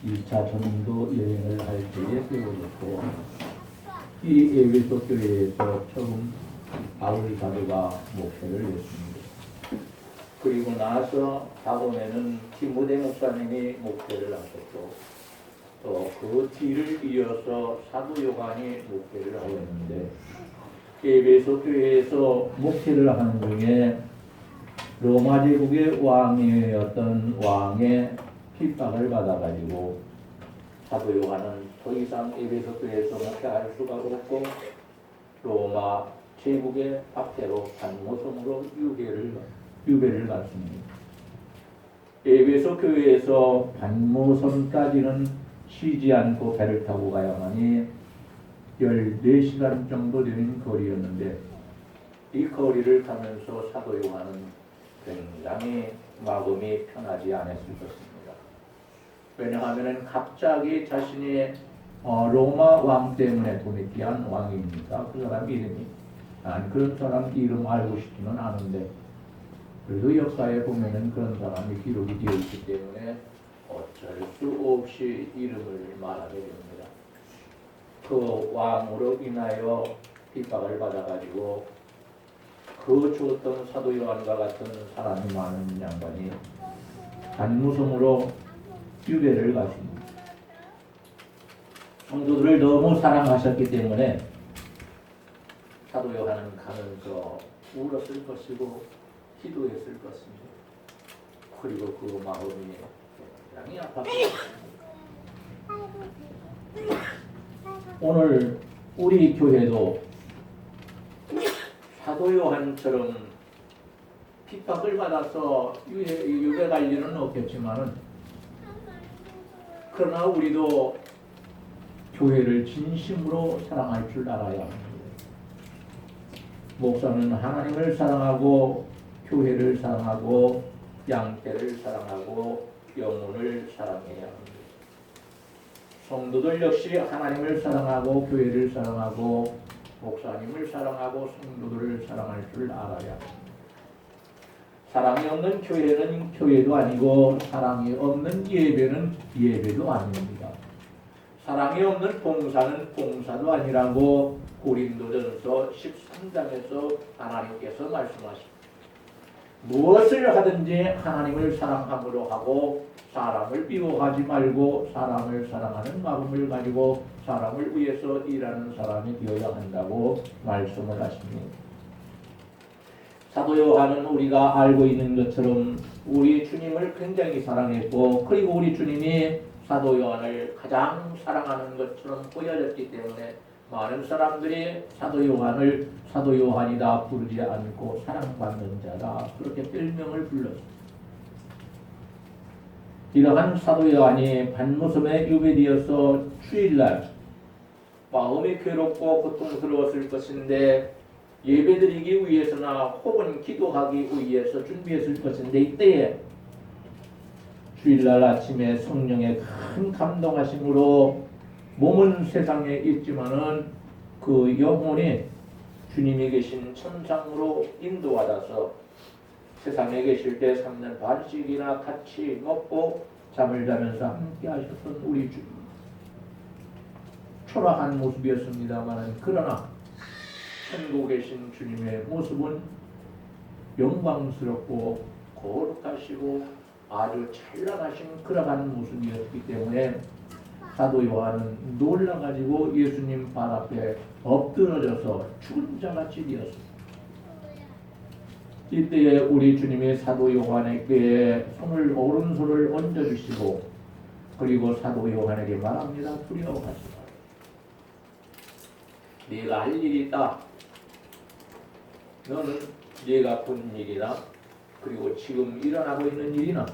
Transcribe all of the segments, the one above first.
2차 전도 여행을 할 때에 세워졌고, 이 에베소 교회에서 처음 바울 사도가 목회를 했습니다. 그리고 나서 다음에는 디모데 목사님이 목회를 하셨고, 또 그 뒤를 이어서 사도 요한이 목회를 하였는데, 에베소 교회에서 목회를 하는 중에 로마 제국의 왕이었던 왕의 핍박을 받아가지고 사도 요한은 더 이상 에베소 교회에서 목회할 수가 없고 로마 제국의 박해로 반모섬으로 유배를 받습니다. 에베소 교회에서 반모섬까지는 쉬지 않고 배를 타고 가야만이 14시간 정도 되는 거리였는데, 이 거리를 가면서 사도 요한은 굉장히 마음이 편하지 않았을 것입니다. 왜냐하면 갑자기 자신이 로마 왕 때문에 도미티안 왕입니까? 그 사람 이름이 그런 사람 이름 알고 싶지는 않은데, 그래도 역사에 보면은 그런 사람이 기록이 되어 있기 때문에 어쩔 수 없이 이름을 말하게 됩니다. 그 왕으로 인하여 핍박을 받아가지고 그 죽었던 사도 요한과 같은 사람이 많은 양반이 반무섬으로 유배를 가십니다. 성도들을 너무 사랑하셨기 때문에 사도 요한은 가면서 울었을 것이고 기도했을 것입니다. 그리고 그 마음이 굉장히 아팠습니다. 오늘 우리 교회도 사도 요한처럼 핍박을 받아서 유배 갈 일은 없겠지만은, 그러나 우리도 교회를 진심으로 사랑할 줄 알아야 합니다. 목사는 하나님을 사랑하고 교회를 사랑하고 양떼를 사랑하고 영혼을 사랑해야 합니다. 성도들 역시 하나님을 사랑하고 교회를 사랑하고 목사님을 사랑하고 성도들을 사랑할 줄 알아야 합니다. 사랑이 없는 교회는 교회도 아니고 사랑이 없는 예배는 예배도 아닙니다. 사랑이 없는 봉사는 봉사도 아니라고 고린도전서 13장에서 하나님께서 말씀하십니다. 무엇을 하든지 하나님을 사랑함으로 하고 사람을 미워하지 말고 사람을 사랑하는 마음을 가지고 사람을 위해서 일하는 사람이 되어야 한다고 말씀을 하십니다. 사도 요한은 우리가 알고 있는 것처럼 우리 주님을 굉장히 사랑했고, 그리고 우리 주님이 사도 요한을 가장 사랑하는 것처럼 보여졌기 때문에 많은 사람들이 사도 요한을 사도 요한이다 부르지 않고 사랑받는 자다, 그렇게 별명을 불렀습니다. 이러한 사도 요한이 반모섬에 유배되어서 주일날 마음이 괴롭고 고통스러웠을 것인데, 예배드리기 위해서나 혹은 기도하기 위해서 준비했을 것인데, 이때에 주일날 아침에 성령의 큰 감동하심으로 몸은 세상에 있지만은 그 영혼이 주님이 계신 천상으로 인도받아서 세상에 계실 때 3년 반씩이나 같이 먹고 잠을 자면서 함께 하셨던 우리 주님, 초라한 모습이었습니다만, 그러나 천국에 계신 주님의 모습은 영광스럽고 거룩하시고 아주 찬란하신 그러한 모습이었기 때문에 사도 요한은 놀라가지고 예수님 발 앞에 엎드러져서 죽은 자같이 되었습니다. 이때에 우리 주님이 사도 요한에게 오른손을 얹어주시고, 그리고 사도 요한에게 말합니다. 두려워하지 마라. 네가 할 일이 있다. 너는 네가 본 일이나 그리고 지금 일어나고 있는 일이나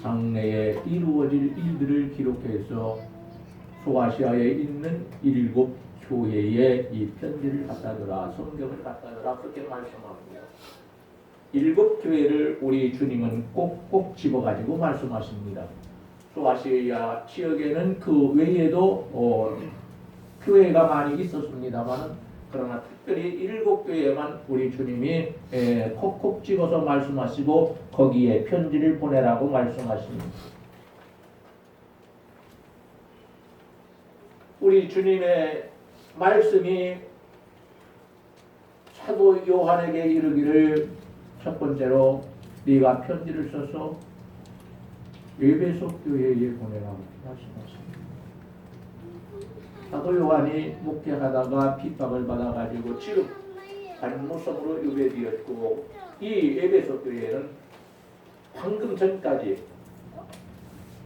장래에 이루어질 일들을 기록해서 소아시아에 있는 7 교회에 이 편지를 갖다 줘라, 성경을 갖다 줘라, 그렇게 말씀합니다. 7 교회를 우리 주님은 꼭꼭 집어가지고 말씀하십니다. 소아시아 지역에는 그 외에도 교회가 많이 있었습니다만, 그러나 특별히 7 교회에만 우리 주님이 콕콕 집어서 말씀하시고 거기에 편지를 보내라고 말씀하십니다. 우리 주님의 말씀이 사도 요한에게 이르기를 첫 번째로 네가 편지를 써서 에베소 교회에 보내라고 말씀하십니다. 사도 요한이 목회하다가 핍박을 받아가지고 지금 반모섬으로 유배되었고 이 에베소 교회는 방금 전까지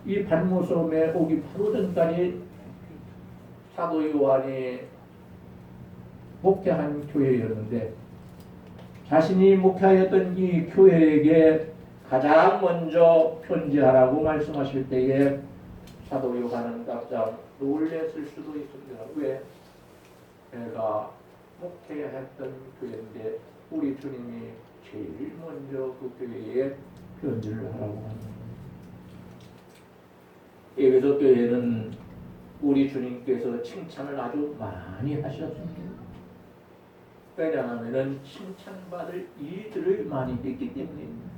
이 반모섬에 오기 바로 전까지 사도 요한이 목회한 교회였는데 자신이 목회하였던 이 교회에게 가장 먼저 편지하라고 말씀하실 때에 사도 요한은 깜짝 놀랐을 수도 있습니다. 왜? 내가 목회했던 교회인데 우리 주님이 제일 먼저 그 교회에 편지를 하라고 합니다. 에베소 교회는 우리 주님께서 칭찬을 아주 많이 하셨습니다. 왜냐하면 칭찬받을 일들을 많이 했기 때문입니다.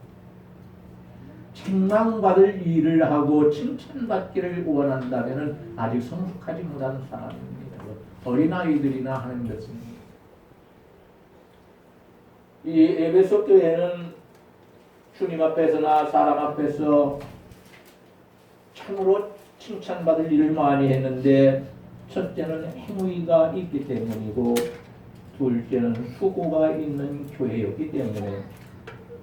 책망받을 일을 하고 칭찬받기를 원한다면 아직 성숙하지 못한 사람입니다. 어린아이들이나 하는 것입니다. 이 에베소 교회는 주님 앞에서나 사람 앞에서 참으로 칭찬받을 일을 많이 했는데 첫째는 행위가 있기 때문이고 둘째는 수고가 있는 교회였기 때문에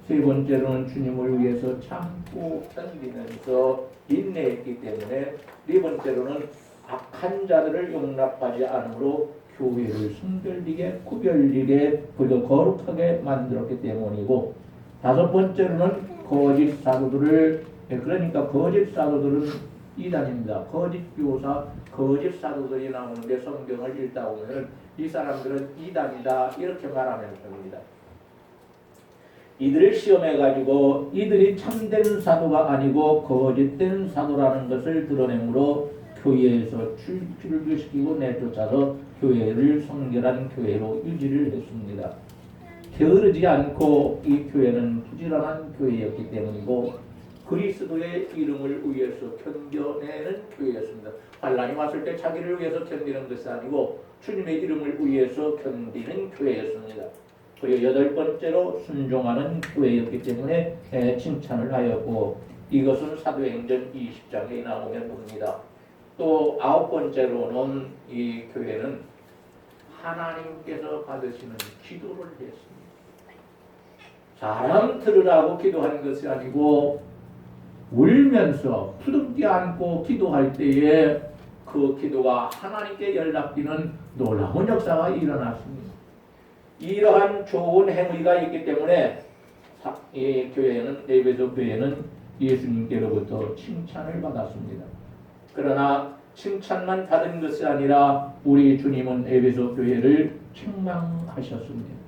세 번째로는 주님을 위해서 참고 견디면서 인내했기 때문에 네 번째로는 악한 자들을 용납하지 않으므로 교회를 순결리게 구별리게 그리고 거룩하게 만들었기 때문이고 다섯 번째로는 거짓 사도들을 그러니까 거짓 사도들은 이단입니다. 거짓 교사, 거짓 사도들이 나오는데 성경을 읽다 보면 이 사람들은 이단이다 이렇게 말하면 됩니다. 이들을 시험해가지고 이들이 참된 사도가 아니고 거짓된 사도라는 것을 드러내므로 교회에서 출교시키고 내쫓아서 교회를 성결한 교회로 유지를 했습니다. 게으르지 않고 이 교회는 부지런한 교회였기 때문이고 그리스도의 이름을 위해서 견뎌내는 교회였습니다. 환난이 왔을 때 자기를 위해서 견디는 것이 아니고 주님의 이름을 위해서 견디는 교회였습니다. 그리고 여덟 번째로 순종하는 교회였기 때문에 칭찬을 하였고 이것은 사도행전 20장에 나오면 봅니다. 또 아홉 번째로는 이 교회는 하나님께서 받으시는 기도를 했습니다. 사람 들으라고 기도하는 것이 아니고 울면서 부둥켜 안고 기도할 때에 그 기도가 하나님께 연락되는 놀라운 역사가 일어났습니다. 이러한 좋은 행위가 있기 때문에 이 교회는 에베소 교회는 예수님께로부터 칭찬을 받았습니다. 그러나 칭찬만 받은 것이 아니라 우리 주님은 에베소 교회를 책망하셨습니다.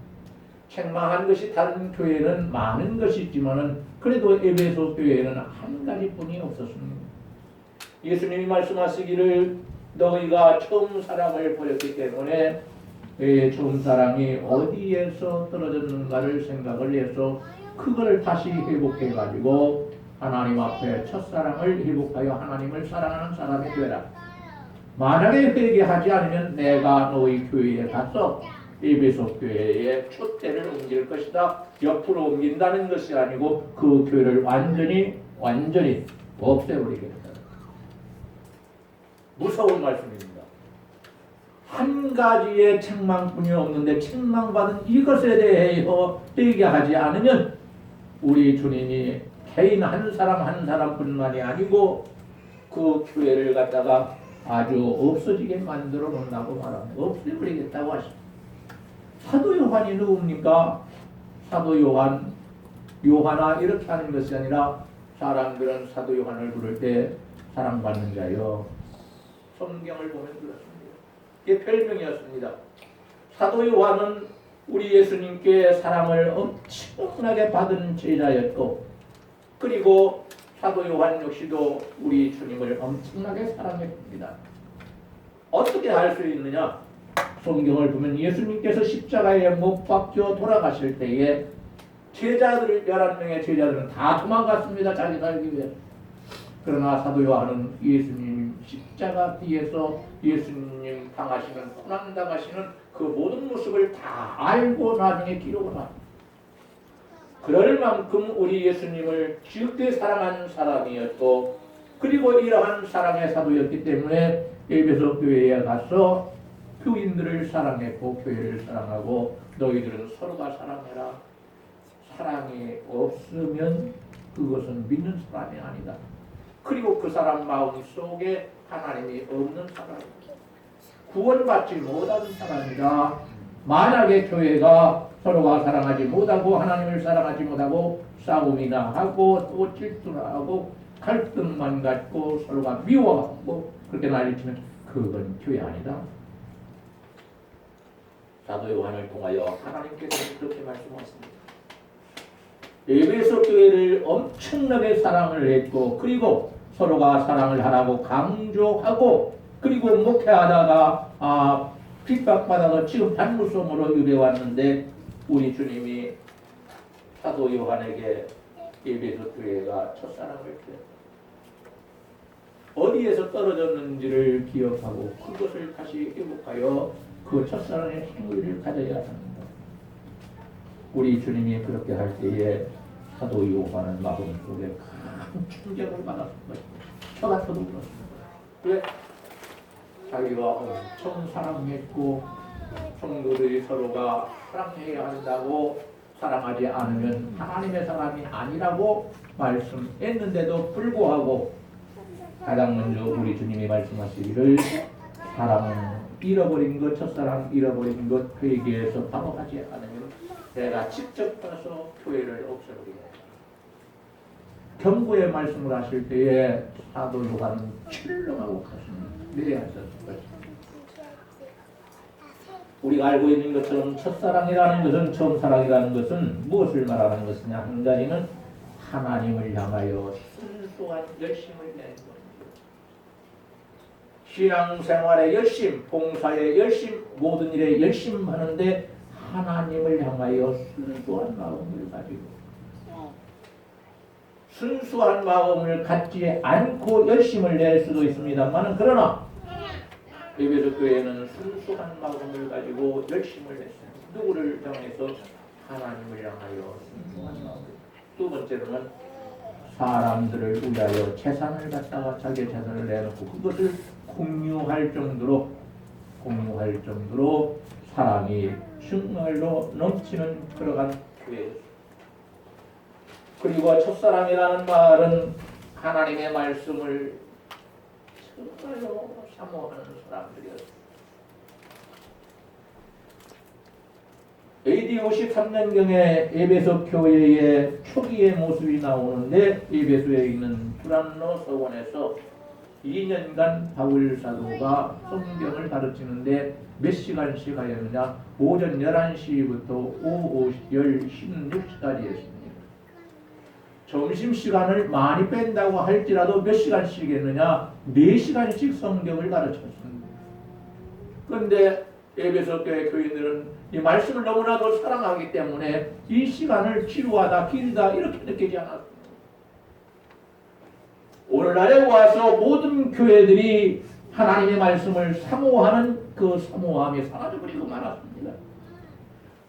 책망한 것이 다른 교회는 많은 것이 있지만은 그래도 에베소 교회에는 한 가지뿐이 없었습니다. 예수님이 말씀하시기를 너희가 처음 사랑을 버렸기 때문에 처음 사랑이 어디에서 떨어졌는가를 생각을 해서 그걸 다시 회복해가지고 하나님 앞에 첫사랑을 회복하여 하나님을 사랑하는 사람이 되라. 만약에 회개하지 않으면 내가 너희 교회에 가서 에베소 교회에 촛대를 옮길 것이다. 옆으로 옮긴다는 것이 아니고 그 교회를 완전히 없애버리겠다. 무서운 말씀입니다. 한 가지의 책망뿐이 없는데 책망받은 이것에 대해서 회개하지 않으면 우리 주님이 개인 한 사람뿐만이 아니고 그 교회를 갖다가 아주 없어지게 만들어 놓는다고 말합니다. 없애버리겠다고 하십니다. 사도 요한이 누굽니까? 사도 요한아 이렇게 하는 것이 아니라 사람들은 사도 요한을 부를 때 사랑받는 자요. 성경을 보면 그렇습니다. 이게 별명이었습니다. 사도 요한은 우리 예수님께 사랑을 엄청나게 받은 제자였고 그리고 사도 요한 역시도 우리 주님을 엄청나게 사랑했습니다. 어떻게 할 수 있느냐? 성경을 보면 예수님께서 십자가에 못 박혀 돌아가실 때에 제자들 11명의 제자들은 다 도망갔습니다. 자기 살기 위해. 그러나 사도 요한은 예수님 십자가 뒤에서 예수님 당하시는 고난 당하시는 그 모든 모습을 다 알고 나중에 기록을 합니다. 그럴 만큼 우리 예수님을 지극히 사랑한 사람이었고 그리고 이러한 사랑의 사도였기 때문에 에베소 교회에 가서 교인들을 사랑했고 교회를 사랑하고 너희들은 서로가 사랑해라. 사랑이 없으면 그것은 믿는 사람이 아니다. 그리고 그 사람 마음 속에 하나님이 없는 사람이다. 구원받지 못하는 사람이다. 만약에 교회가 서로가 사랑하지 못하고 하나님을 사랑하지 못하고 싸움이나 하고 또 질투나 하고 갈등만 갖고 서로가 미워하고 그렇게 난리치면 그건 교회 아니다. 사도 요한을 통하여 하나님께서 그렇게 말씀하십니다. 에베소 교회를 엄청나게 사랑을 했고 그리고 서로가 사랑을 하라고 강조하고 그리고 목회하다가 핍박받아서 지금 반무성으로 유배왔는데 우리 주님이 사도 요한에게 에베소 교회가 첫사랑을 했어요. 어디에서 떨어졌는지를 기억하고 그것을 다시 회복하여 그 첫사랑의 행위를 가져야 합니다. 우리 주님이 그렇게 할 때에 사도 요한은 마음 속에 큰 충격을 받았을 것입니다. 저 같아도 그렇습니다. 왜? 자기가 엄청 사랑했고 성도들이 서로가 사랑해야 한다고 사랑하지 않으면 하나님의 사람이 아니라고 말씀했는데도 불구하고 가장 먼저 우리 주님이 말씀하시기를 사랑은 잃어버린 것, 첫사랑 잃어버린 것 회개해서 바로 하지 않으면 내가 직접 가서 교회를 없애버리겠다. 경고의 말씀을 하실 때에 사도 요한은 출렁하고 가슴을 내려앉았을 것입니다. 우리가 알고 있는 것처럼 첫사랑이라는 것은 처음 사랑이라는 것은 무엇을 말하는 것이냐? 한 가지는 하나님을 향하여 순수한 열심을 내는 것. 신앙생활의 열심, 봉사의 열심, 모든 일에 열심하는데 하나님을 향하여 순수한 마음을 가지고 순수한 마음을 갖지 않고 열심을 낼 수도 있습니다만 그러나 에베소 교회는 순수한 마음을 가지고 열심을 냈어요. 누구를 향해서? 하나님을 향하여 순수한 마음을. 두 번째로는 사람들을 위하여 재산을 갖다가 자기의 재산을 내놓고 그것을 공유할 정도로 사랑이 정말로 넘치는 그러한 교회였습니다. 그리고 첫사랑이라는 말은 하나님의 말씀을 정말로 사모하는 사람들이었습니다. AD 53년경에 에베소 교회의 초기의 모습이 나오는데 에베소에 있는 두란노 서원에서 2년간 바울 사도가 성경을 가르치는데 몇 시간씩 하였느냐? 오전 11시부터 오후 16시까지 했습니다. 점심시간을 많이 뺀다고 할지라도 몇 시간씩 했느냐? 4시간씩 성경을 가르쳤습니다. 그런데 에베소 교회 교인들은 이 말씀을 너무나도 사랑하기 때문에 이 시간을 지루하다, 길다 이렇게 느끼지 않았습니다. 오늘날에 와서 모든 교회들이 하나님의 말씀을 사모하는 그 사모함이 사라져버리고 말았습니다.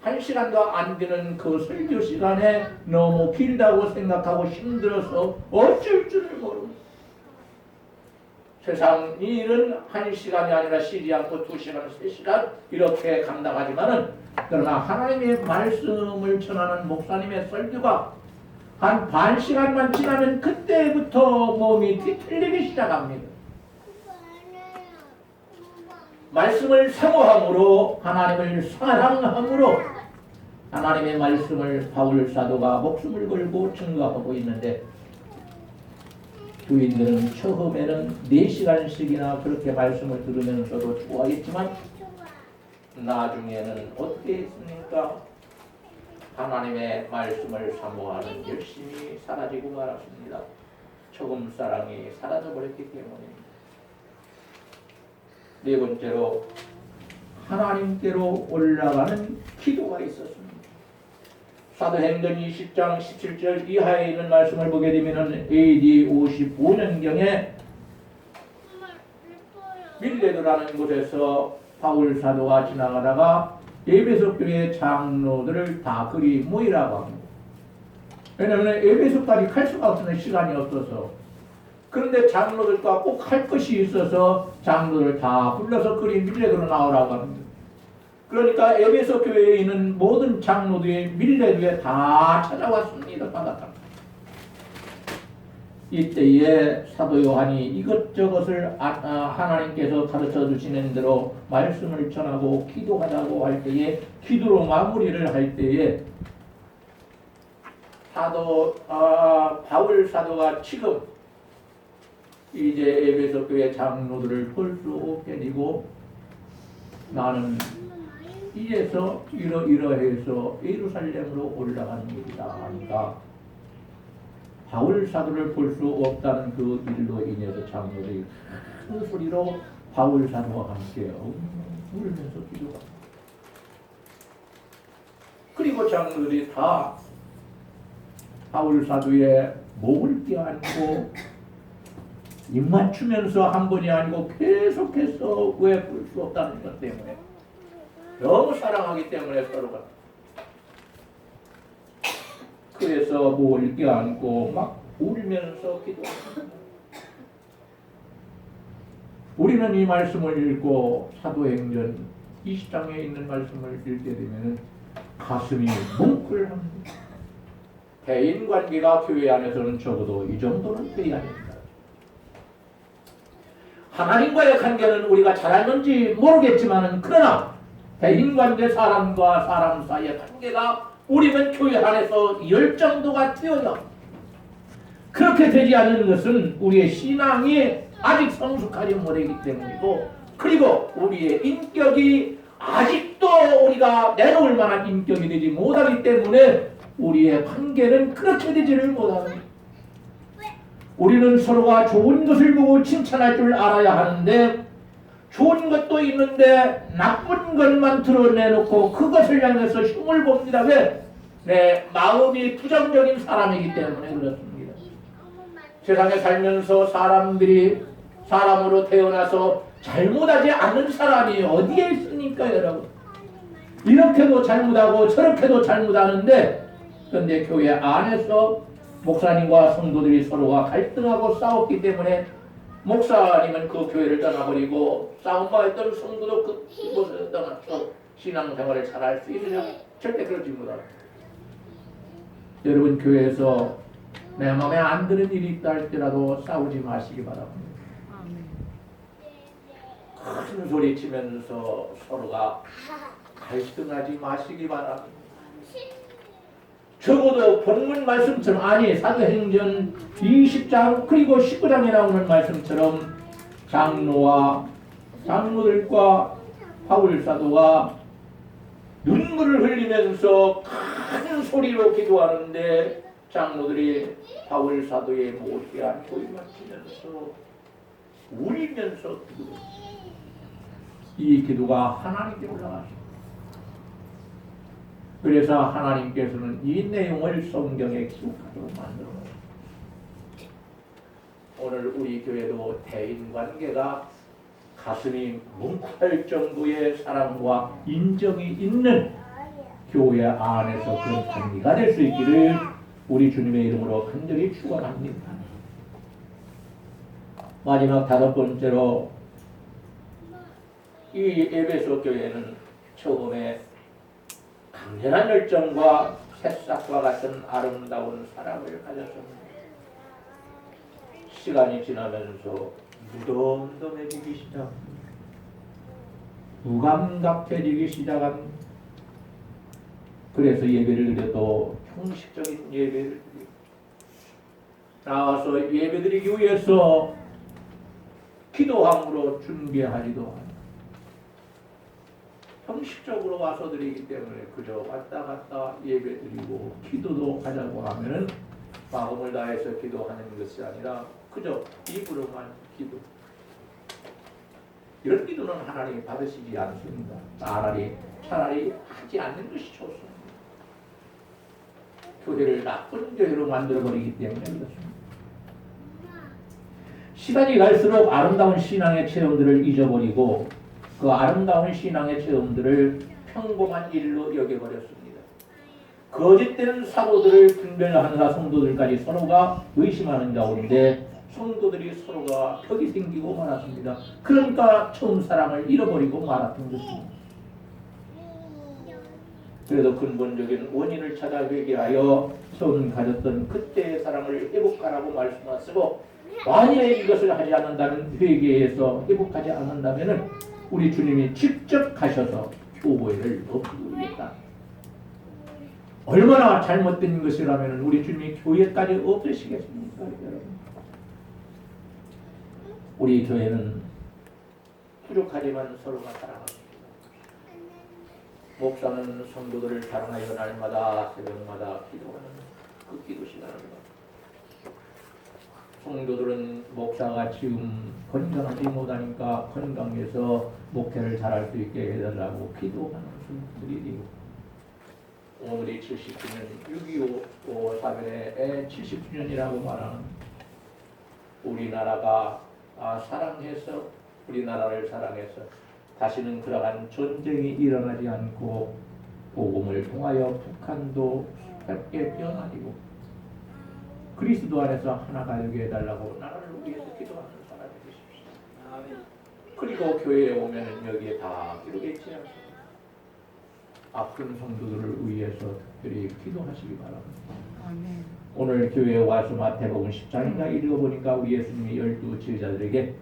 1시간도 안 되는 그 설교 시간에 너무 길다고 생각하고 힘들어서 어쩔 줄을 모릅니다. 세상 일은 1시간이 아니라 쉬지 않고 2시간, 3시간 이렇게 감당하지만은 그러나 하나님의 말씀을 전하는 목사님의 설교가 한 반 시간만 지나면 그때부터 몸이 뒤틀리기 시작합니다. 말씀을 사모함으로 하나님을 사랑함으로 하나님의 말씀을 바울 사도가 목숨을 걸고 증거하고 있는데 교인들은 처음에는 4시간씩이나 그렇게 말씀을 들으면서도 좋아했지만 나중에는 어떻게 했습니까? 하나님의 말씀을 사모하는 열심이 사라지고 말았습니다. 처음 사랑이 사라져버렸기 때문입니다. 네 번째로 하나님께로 올라가는 기도가 있었습니다. 사도행전 20장 17절 이하에 있는 말씀을 보게 되면 AD 55년경에 밀레도라는 곳에서 바울 사도가 지나가다가 에베소 교회 장로들을 다 그리 모이라고 합니다. 왜냐하면 에베소까지 갈 수가 없는 시간이 없어서. 그런데 장로들과 꼭 할 것이 있어서 장로들 다 불러서 그리 밀레도로 나오라고 합니다. 그러니까 에베소 교회에 있는 모든 장로들이 밀레도에 다 찾아왔습니다. 바닷가. 이때에 사도 요한이 이것저것을 하나님께서 가르쳐 주시는 대로 말씀을 전하고 기도하자고 할 때에 기도로 마무리를 할 때에 바울 사도가 지금 이제 에베소 교회 장로들을 볼 수 없게 되고 나는 이에서 이러해서 예루살렘으로 올라가는 일이다 하니까 바울 사도를 볼 수 없다는 그 일로 인해서 장로들이 큰 소리로 바울 사도와 함께 울면서 기도합니다. 그리고 장로들이 다 바울 사도의 목을 껴안고 입 맞추면서 한 번이 아니고 계속해서 왜 볼 수 없다는 것 때문에 너무 사랑하기 때문에 서로가 그래서 목을 껴안고 막 울면서 기도합니다. 우리는 이 말씀을 읽고 사도행전 20장에 있는 말씀을 읽게 되면 가슴이 뭉클합니다. 대인관계가 교회 안에서는 적어도 이 정도는 돼야 합니다. 하나님과의 관계는 우리가 잘 알는지 모르겠지만 그러나 대인관계 사람과 사람 사이의 관계가 우리는 교회 안에서 열정도가 되어야 그렇게 되지 않는 것은 우리의 신앙이 아직 성숙하지 못하기 때문이고 그리고 우리의 인격이 아직도 우리가 내놓을 만한 인격이 되지 못하기 때문에 우리의 관계는 그렇게 되지를 못합니다. 우리는 서로가 좋은 것을 보고 칭찬할 줄 알아야 하는데 좋은 것도 있는데 나쁜 것만 드러내놓고 그것을 향해서 흉을 봅니다. 왜? 내 마음이 부정적인 사람이기 때문에 그렇습니다. 세상에 살면서 사람들이 사람으로 태어나서 잘못하지 않는 사람이 어디에 있습니까, 여러분? 이렇게도 잘못하고 저렇게도 잘못하는데 그런데 교회 안에서 목사님과 성도들이 서로가 갈등하고 싸웠기 때문에 목사님은 그 교회를 떠나버리고 싸움과 했던 성도도 그곳을 떠나서 신앙생활을 잘할 수 있느냐? 절대 그렇지 못합니다. 여러분 교회에서 내 마음에 안 드는 일이 있다 할지라도 싸우지 마시기 바랍니다. 큰 소리 치면서 서로가 갈등하지 마시기 바랍니다. 적어도 본문 말씀처럼 아니 사도행전 20장 그리고 19장에 나오는 말씀처럼 장로들과 바울 사도가 눈물을 흘리면서 큰 소리로 기도하는데 장로들이 바울 사도의 목에 안고 입맞추면서 울면서 기도했습니다. 이 기도가 하나님께 올라갔습니다. 그래서 하나님께서는 이 내용을 성경에 기록하도록 만들어놨습니다. 오늘 우리 교회도 대인관계가 가슴이 뭉클할 정도의 사랑과 인정이 있는 교회 안에서 그런 관계가 될 수 있기를 우리 주님의 이름으로 간절히 축원합니다. 마지막 5번째로 이 에베소 교회는 처음에 강렬한 열정과 새싹과 같은 아름다운 사랑을 가졌습니다. 시간이 지나면서 무덤덤해지기 시작합니다. 무감각해지기 시작합니다. 그래서 예배를 드려도 형식적인 예배를 드리고 나와서 예배드리기 위해서 기도함으로 준비하지도 않아요. 형식적으로 와서 드리기 때문에 그저 왔다 갔다 예배드리고 기도도 하자고 하면은 마음을 다해서 기도하는 것이 아니라 그저 입으로만 기도. 이런 기도는 하나님이 받으시지 않습니다. 차라리 하지 않는 것이 좋습니다. 교회를 나쁜 교회로 만들어버리기 때문에 그렇습니다. 시간이 갈수록 아름다운 신앙의 체험들을 잊어버리고 그 아름다운 신앙의 체험들을 평범한 일로 여겨버렸습니다. 거짓된 사고들을 분별하느라 성도들까지 서로가 의심하는 가운데 성도들이 서로가 벽이 생기고 말았습니다. 그러니까 처음 사랑을 잃어버리고 말았던 것입니다. 그래도 근본적인 원인을 찾아 회개하여 처음 가졌던 그때의 사랑을 회복하라고 말씀하시고 만약에 이것을 하지 않는다면 회개해서 회복하지 않는다면 우리 주님이 직접 가셔서 교회를 없애겠다. 얼마나 잘못된 것이라면 우리 주님이 교회까지 없애시겠습니까? 여러분. 우리 교회는 부족하지만 서로가 사랑합니다. 목사는 성도들을 사랑하여 날마다 새벽마다 기도하는 그 기도 시간입니다. 성도들은 목사가 지금 건강하지 못하니까 건강해서 목회를 잘할 수 있게 해달라고 기도하는 분들이고 오늘이 70주년 6.25 사변의 70주년이라고 말하는 우리나라가 사랑해서 우리나라를 사랑해서 다시는 그러한 전쟁이 일어나지 않고 복음을 통하여 북한도 새롭게 변화되고 그리스도 안에서 하나가 되게 해달라고 나라를 위해서 기도하는 사람이 되십시오. 그리고 교회에 오면 여기에 다 기록있지 않습니다. 아픈 성도들을 위해서 특별히 기도하시기 바랍니다. 아멘. 오늘 교회에 와서 마태복음 10장인가 읽어보니까 우리 예수님이 12 제자들에게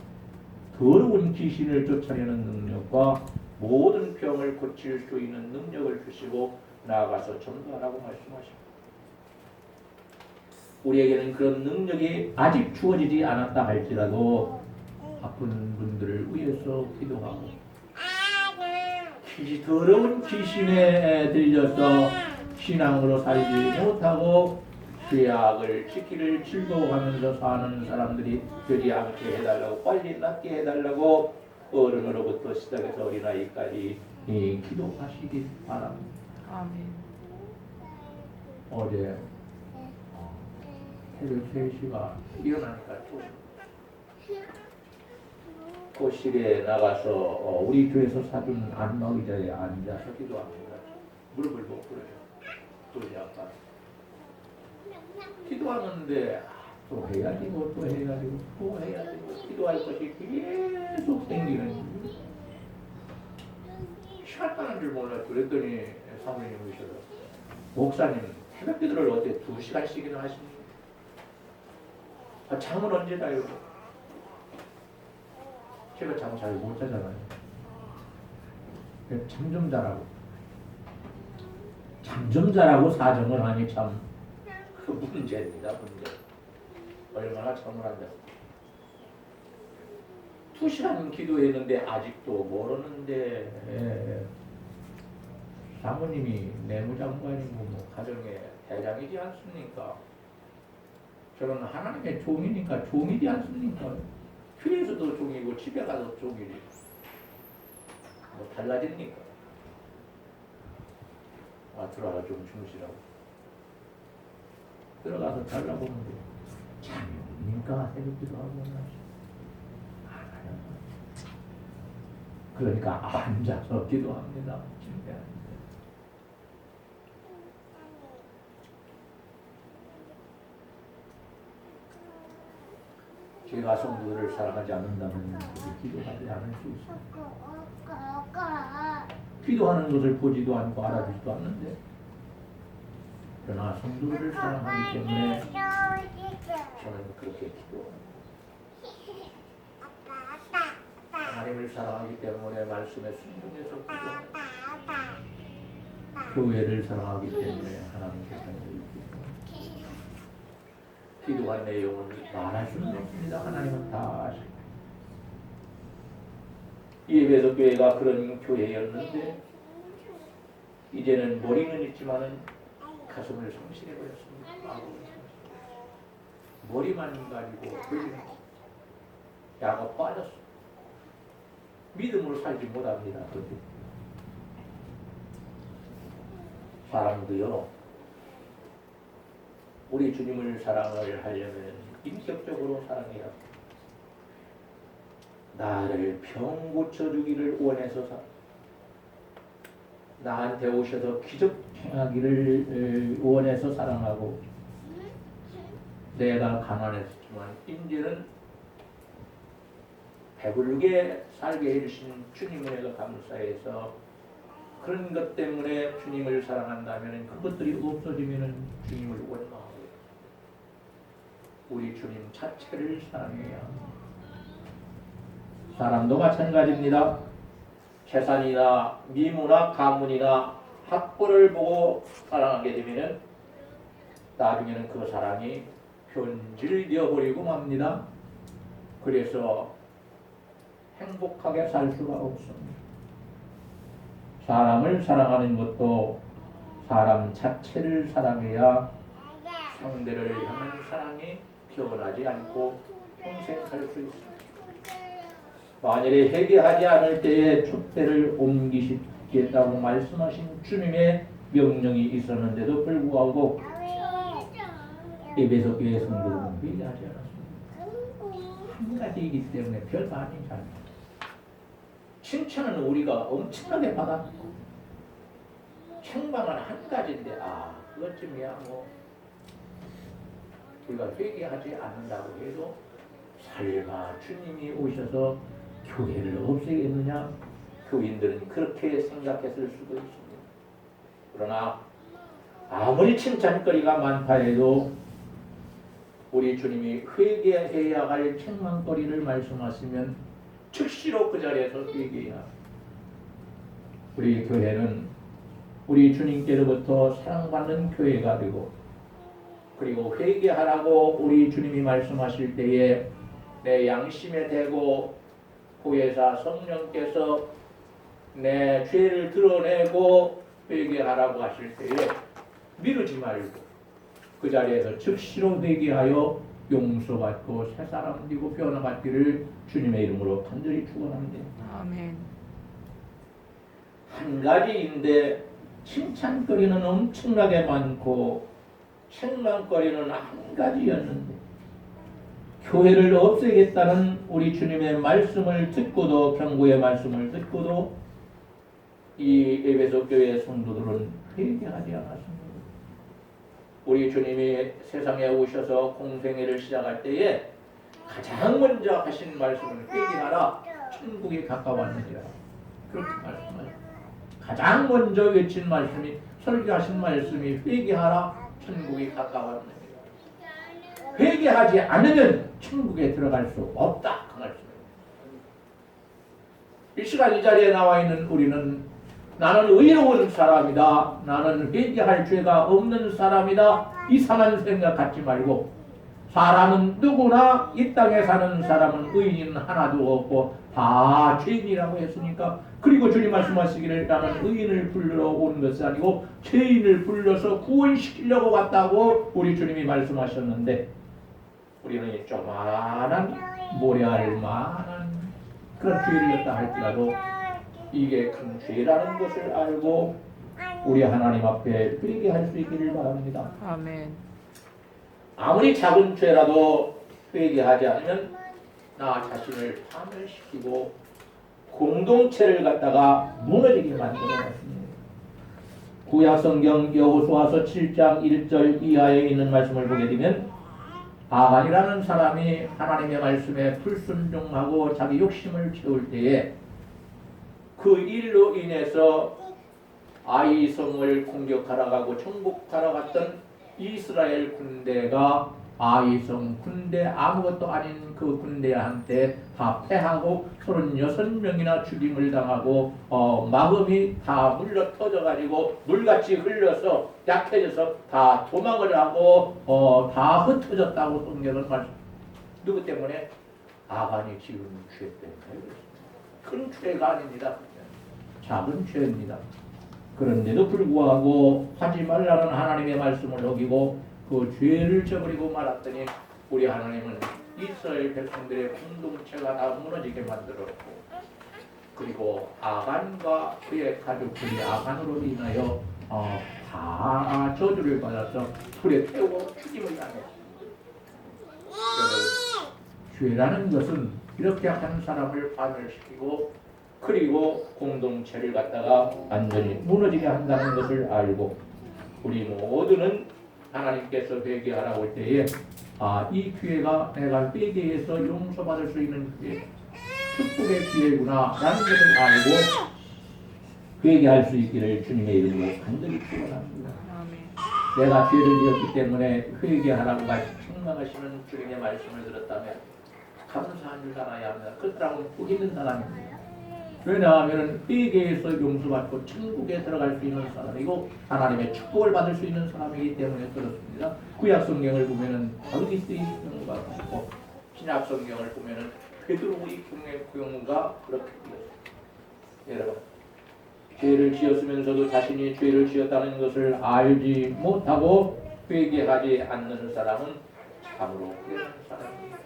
더러운 귀신을 쫓아내는 능력과 모든 병을 고칠 수 있는 능력을 주시고 나아가서 전도하라고 말씀하십니다. 우리에게는 그런 능력이 아직 주어지지 않았다 할지라도 아픈 분들을 위해서 기도하고 더러운 귀신에 들려서 신앙으로 살지 못하고 죄악을 지키를 즐거워하면서 사는 사람들이 되지 않게 해달라고 빨리 낫게 해달라고 어른으로부터 시작해서 어린아이까지 기도하시기 바랍니다. 아멘. 어제 새벽 3시가 일어나니까 거실에 나가서 우리 교회에서 사준 안마 의자에 앉아서 기도합니다. 무릎을 못 꿇어요. 우리 아빠 기도하는데 또 해야 되고 또 해야 되고 또 해야 되고 기도할 것이 계속 생기는 시간 가는 줄 몰라. 그랬더니 사모님이 오셔서 목사님 새벽 기도를 어떻게 2시간씩이나 하십니까? 잠은 언제 자요? 제가 잠 잘 못 자잖아요. 잠 좀 자라고. 잠 좀 자라고 사정을 하니 참 그 문제입니다. 문제. 얼마나 잠을 안 자. 2시간 기도했는데 아직도 모르는데 사모님이 내무장관이고 뭐 가정의 대장이지 않습니까? 저는 하나님의 종이니까 종이지 않습니까? 교회에서도 종이고 집에 가도 종이지. 뭐 달라집니까? 들어가서 좀 주무시라고. 들어가서 달라보는데 잠이 옵니까? 새벽기도 하고 알아요. 그러니까 앉아서 기도합니다. 제가 성도들을 사랑하지 않는다면 기도하지 않을 수 있습니다. 기도하는 것을 보지도 않고 알아주지도 않는데 그러나 성도들을 사랑하기 때문에 저는 그렇게 기도합니다. 하나님을 사랑하기 때문에 말씀에 순종해서 기도합니다. 교회를 사랑하기 때문에 하나님께서 기도한 내용을 말할 수는 없습니다. 하나님은 다 아십니다. 이 에베소 교회가 그런 교회였는데 이제는 머리는 있지만은 가슴을 성실해버렸습니다. 머리만 가지고 야가 빠졌어. 믿음으로 살지 못합니다. 사람도요. 우리 주님을 사랑을 하려면 인격적으로 사랑해야 합니다. 나를 병 고쳐주기를 원해서 나한테 오셔서 기적 행하기를 원해서 사랑하고 내가 가난했지만 이제는 배부르게 살게 해주신 주님을 감사해서 그런 것 때문에 주님을 사랑한다면 그것들이 없어지면 주님을 원망하고 우리 주님 자체를 사랑해야 합니다. 사람도 마찬가지입니다. 재산이나 미모나 가문이나 학벌을 보고 사랑하게 되면 나중에는 그 사랑이 변질되어 버리고 맙니다. 그래서 행복하게 살 수가 없습니다. 사람을 사랑하는 것도 사람 자체를 사랑해야 상대를 향한 사랑이 변하지 않고 평생 살 수 있습니다. 만일에 회개하지 않을 때에 촛대를 옮기시겠다고 말씀하신 주님의 명령이 있었는데도 불구하고 에베소 교회 성도들은 회개하지 않았습니다. 한 가지이기 때문에 별거 아닌 잘못. 칭찬은 우리가 엄청나게 받았고 책망은 한 가지인데 그것쯤이야 뭐 우리가 회개하지 않는다고 해도 설마 주님이 오셔서 교회를 없애겠느냐? 교인들은 그렇게 생각했을 수도 있습니다. 그러나 아무리 칭찬거리가 많다 해도 우리 주님이 회개해야 할 책망거리를 말씀하시면 즉시로 그 자리에서 회개해야 합니다. 우리 교회는 우리 주님께로부터 사랑받는 교회가 되고 그리고 회개하라고 우리 주님이 말씀하실 때에 내 양심에 대고 보혜사 성령께서 내 죄를 드러내고 회개하라고 하실 때에 미루지 말고 그 자리에서 즉시로 회개하여 용서받고 새 사람 되고 변화받기를 주님의 이름으로 간절히 축원합니다. 아멘. 한 가지인데 칭찬거리는 엄청나게 많고 책망거리는 한 가지였는데 교회를 없애겠다는 우리 주님의 말씀을 듣고도 경고의 말씀을 듣고도 이 에베소 교회 성도들은 회개하지 않았습니다. 우리 주님이 세상에 오셔서 공생애를 시작할 때에 가장 먼저 하신 말씀은 회개하라 천국이 가까웠느니라 그렇게 말씀하셨습니다. 가장 먼저 외친 말씀이 설교하신 말씀이 회개하라 천국이 가까웠느니라. 회개하지 않으면 천국에 들어갈 수 없다 그 말씀입니다. 이 시간 이 자리에 나와 있는 우리는 나는 의로운 사람이다. 나는 회개할 죄가 없는 사람이다. 이상한 생각 갖지 말고 사람은 누구나 이 땅에 사는 사람은 의인 하나도 없고 다 죄인이라고 했으니까 그리고 주님 말씀하시기를 나는 의인을 불러 온 것이 아니고 죄인을 불러서 구원시키려고 왔다고 우리 주님이 말씀하셨는데 우리는 조만한 모래알 만한 그런 죄를 했다 할지라도 이게 큰 죄라는 것을 알고 우리 하나님 앞에 회개할 수 있기를 바랍니다. 아멘. 아무리 작은 죄라도 회개하지 않으면 나 자신을 파멸시키고 공동체를 갖다가 무너지게 만들어놨습니다. 구약성경 여호수아서 7장 1절 이하에 있는 말씀을 보게 되면 아간이라는 사람이 하나님의 말씀에 불순종하고 자기 욕심을 채울 때에 그 일로 인해서 아이성을 공격하러 가고 정복하러 갔던 이스라엘 군대가 아이성 군대 아무것도 아닌 그 군대한테 다 패하고 36명이나 죽임을 당하고 마음이 다 물러 터져가지고 물같이 흘려서 약해져서 다 도망을 하고 다 흩어졌다고 성경은 말씀. 누구 때문에? 아간이 지은 죄 때문에. 큰 죄가 아닙니다. 작은 죄입니다. 그런데도 불구하고 하지 말라는 하나님의 말씀을 어기고 그 죄를 저버리고 말았더니 우리 하나님은 이스라엘 백성들의 공동체가 다 무너지게 만들었고 그리고 아간과 그의 가족들이 아간으로 인하여 다 저주를 받아서 불에 태워 죽임을 당했습니다. 죄라는 것은 이렇게 한 사람을 파멸시키고 그리고 공동체를 갖다가 완전히 무너지게 한다는 것을 알고 우리 모두는 하나님께서 회개하라고 할 때에 이 기회가 내가 회개해서 용서받을 수 있는 기회, 축복의 기회구나 라는 것을 알고 회개할 수 있기를 주님의 이름으로 간절히 축원합니다. 내가 죄를 지었기 때문에 회개하라고 책망하시는 주님의 말씀을 들었다면 감사한 줄 알아야 합니다. 그 사람은 복 있는 사람입니다. 왜냐하면 회개해서 용서받고 천국에 들어갈 수 있는 사람이고 하나님의 축복을 받을 수 있는 사람이기 때문에 그렇습니다. 구약 성경을 보면은 다윗의 경우가 있고 신약 성경을 보면은 베드로의 경우가 그렇게 되었습니다. 여러분, 죄를 지었으면서도 자신이 죄를 지었다는 것을 알지 못하고 회개하지 않는 사람은 참으로 깨어난 사람입니다.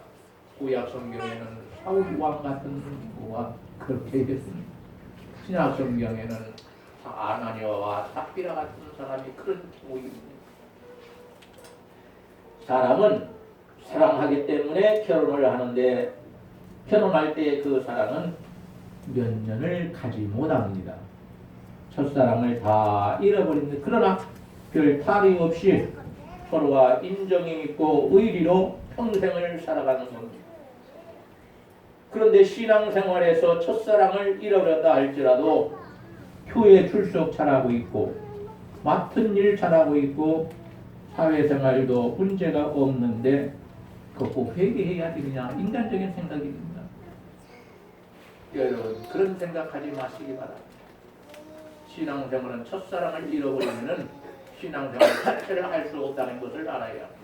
구약 성경에는 사울 왕 같은 누구가 그렇게 했습니다. 신약 성경에는 아나니아와 삽비라 같은 사람이 그런 경우입니다. 사람은 사랑하기 때문에 결혼을 하는데 결혼할 때 그 사랑은 몇 년을 가지 못합니다. 첫사랑을 다 잃어버립니다. 그러나 별 탈이 없이 서로가 인정이 있고 의리로 평생을 살아가는 겁니다. 그런데 신앙생활에서 첫사랑을 잃어버렸다 할지라도 교회 출석 잘하고 있고 맡은 일 잘하고 있고 사회생활도 문제가 없는데 그거 꼭 회개해야 되느냐 인간적인 생각입니다. 여러분 그런 생각하지 마시기 바랍니다. 신앙생활은 첫사랑을 잃어버리면 신앙생활 자체를 할 수 없다는 것을 알아야 합니다.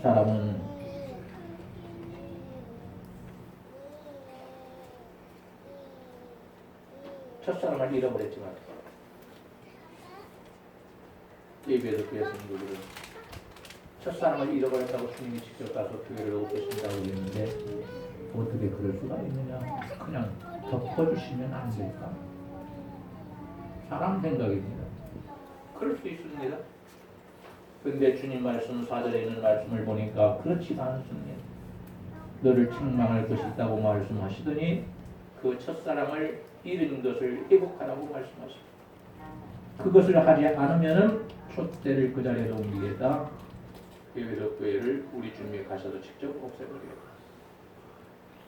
사람은 첫사랑을 잃어버렸지만 예배에서 그랬던 분들은 첫사랑을 잃어버렸다고 주님이 직접 가서 교회를 오신다고 했는데 어떻게 그럴 수가 있느냐? 그냥 덮어주시면 안 될까? 사람 생각입니다. 그럴 수 있습니다. 근데 주님 말씀 4절에 있는 말씀을 보니까 그렇지가 않습니다. 너를 책망할 것이 있다고 말씀하시더니 그 첫사랑을 잃은 것을 회복하라고 말씀하십니다. 그것을 하지 않으면은 촛대를 그 자리에 옮기겠다. 교회를 우리 주님이 가셔서 직접 없애버리겠다.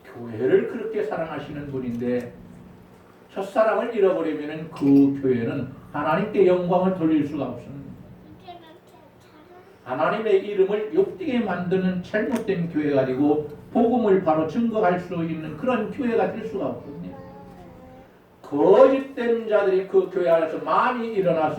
교회를 그렇게 사랑하시는 분인데 첫사랑을 잃어버리면 그 교회는 하나님께 영광을 돌릴 수가 없습니다. 하나님의 이름을 욕되게 만드는 잘못된 교회가 아니고 복음을 바로 증거할 수 있는 그런 교회가 될 수가 없거든요. 거짓된 자들이 그 교회 안에서 많이 일어나서